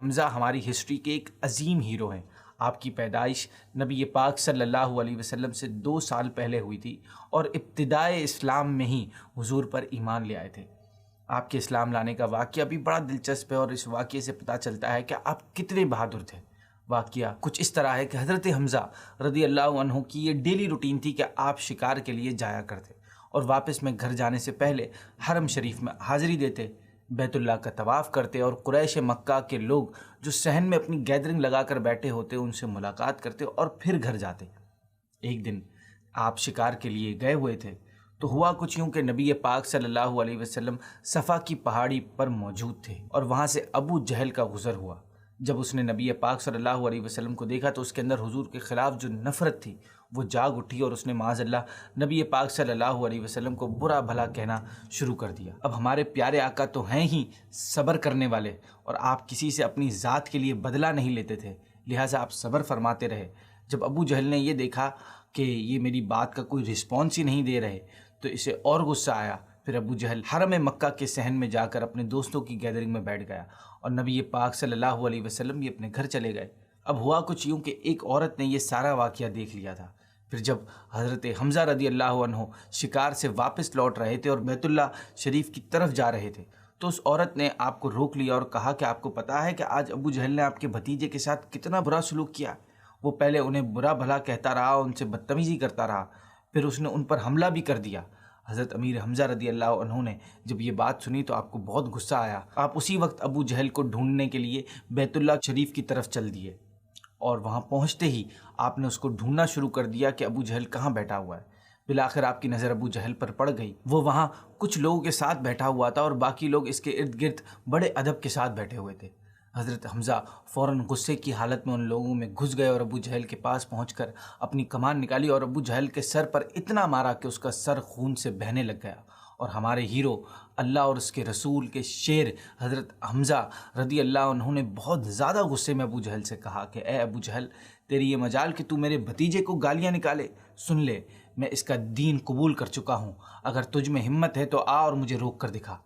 حمزہ ہماری ہسٹری کے ایک عظیم ہیرو ہیں۔ آپ کی پیدائش نبی پاک صلی اللہ علیہ وسلم سے 2 سال پہلے ہوئی تھی اور ابتدائے اسلام میں ہی حضور پر ایمان لے آئے تھے۔ آپ کے اسلام لانے کا واقعہ بھی بڑا دلچسپ ہے اور اس واقعے سے پتہ چلتا ہے کہ آپ کتنے بہادر تھے۔ واقعہ کچھ اس طرح ہے کہ حضرت حمزہ رضی اللہ عنہ کی یہ ڈیلی روٹین تھی کہ آپ شکار کے لیے جایا کرتے اور واپس میں گھر جانے سے پہلے حرم شریف میں حاضری دیتے، بیت اللہ کا طواف کرتے اور قریش مکہ کے لوگ جو صحن میں اپنی گیدرنگ لگا کر بیٹھے ہوتے ان سے ملاقات کرتے اور پھر گھر جاتے۔ ایک دن آپ شکار کے لیے گئے ہوئے تھے تو ہوا کچھ یوں کہ نبی پاک صلی اللہ علیہ وسلم صفا کی پہاڑی پر موجود تھے اور وہاں سے ابو جہل کا گزر ہوا۔ جب اس نے نبی پاک صلی اللہ علیہ وسلم کو دیکھا تو اس کے اندر حضور کے خلاف جو نفرت تھی وہ جاگ اٹھی اور اس نے معاذ اللہ نبی پاک صلی اللہ علیہ وسلم کو برا بھلا کہنا شروع کر دیا۔ اب ہمارے پیارے آقا تو ہیں ہی صبر کرنے والے، اور آپ کسی سے اپنی ذات کے لیے بدلہ نہیں لیتے تھے، لہٰذا آپ صبر فرماتے رہے۔ جب ابو جہل نے یہ دیکھا کہ یہ میری بات کا کوئی رسپانس ہی نہیں دے رہے تو اسے اور غصہ آیا۔ پھر ابو جہل حرم مکہ کے صحن میں جا کر اپنے دوستوں کی گیدرنگ میں بیٹھ گیا اور نبی پاک صلی اللہ علیہ وسلم بھی اپنے گھر چلے گئے۔ اب ہوا کچھ یوں کہ ایک عورت نے یہ سارا واقعہ دیکھ لیا تھا۔ پھر جب حضرت حمزہ رضی اللہ عنہ شکار سے واپس لوٹ رہے تھے اور بیت اللہ شریف کی طرف جا رہے تھے تو اس عورت نے آپ کو روک لیا اور کہا کہ آپ کو پتہ ہے کہ آج ابو جہل نے آپ کے بھتیجے کے ساتھ کتنا برا سلوک کیا؟ وہ پہلے انہیں برا بھلا کہتا رہا، ان سے بدتمیزی کرتا رہا، پھر اس نے ان پر حملہ بھی کر دیا۔ حضرت امیر حمزہ رضی اللہ عنہ نے جب یہ بات سنی تو آپ کو بہت غصہ آیا۔ آپ اسی وقت ابو جہل کو ڈھونڈنے کے لیے بیت اللہ شریف کی طرف چل دیے اور وہاں پہنچتے ہی آپ نے اس کو ڈھونڈنا شروع کر دیا کہ ابو جہل کہاں بیٹھا ہوا ہے۔ بالآخر آپ کی نظر ابو جہل پر پڑ گئی۔ وہ وہاں کچھ لوگوں کے ساتھ بیٹھا ہوا تھا اور باقی لوگ اس کے ارد گرد بڑے ادب کے ساتھ بیٹھے ہوئے تھے۔ حضرت حمزہ فوراً غصے کی حالت میں ان لوگوں میں گھس گئے اور ابو جہل کے پاس پہنچ کر اپنی کمان نکالی اور ابو جہل کے سر پر اتنا مارا کہ اس کا سر خون سے بہنے لگ گیا۔ اور ہمارے ہیرو اللہ اور اس کے رسول کے شیر حضرت حمزہ رضی اللہ عنہ نے بہت زیادہ غصے میں ابو جہل سے کہا کہ اے ابو جہل، تیری یہ مجال کہ تو میرے بھتیجے کو گالیاں نکالے؟ سن لے، میں اس کا دین قبول کر چکا ہوں، اگر تجھ میں ہمت ہے تو آ اور مجھے روک کر دکھا۔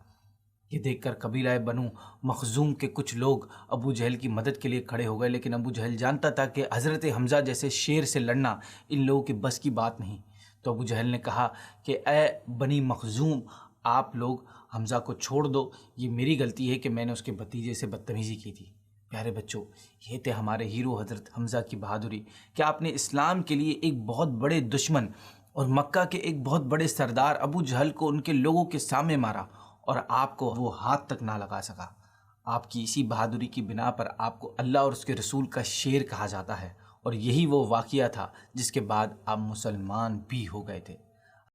یہ دیکھ کر قبیلہ بنو مخزوم کے کچھ لوگ ابو جہل کی مدد کے لیے کھڑے ہو گئے، لیکن ابو جہل جانتا تھا کہ حضرت حمزہ جیسے شیر سے لڑنا ان لوگوں کے بس کی بات نہیں۔ تو ابو جہل نے کہا کہ اے بنی مخزوم، آپ لوگ حمزہ کو چھوڑ دو، یہ میری غلطی ہے کہ میں نے اس کے بھتیجے سے بدتمیزی کی تھی۔ پیارے بچوں، یہ تھے ہمارے ہیرو حضرت حمزہ کی بہادری کہ آپ نے اسلام کے لیے ایک بہت بڑے دشمن اور مکہ کے ایک بہت بڑے سردار ابو جہل کو ان کے لوگوں کے سامنے مارا اور آپ کو وہ ہاتھ تک نہ لگا سکا۔ آپ کی اسی بہادری کی بنا پر آپ کو اللہ اور اس کے رسول کا شیر کہا جاتا ہے، اور یہی وہ واقعہ تھا جس کے بعد آپ مسلمان بھی ہو گئے تھے۔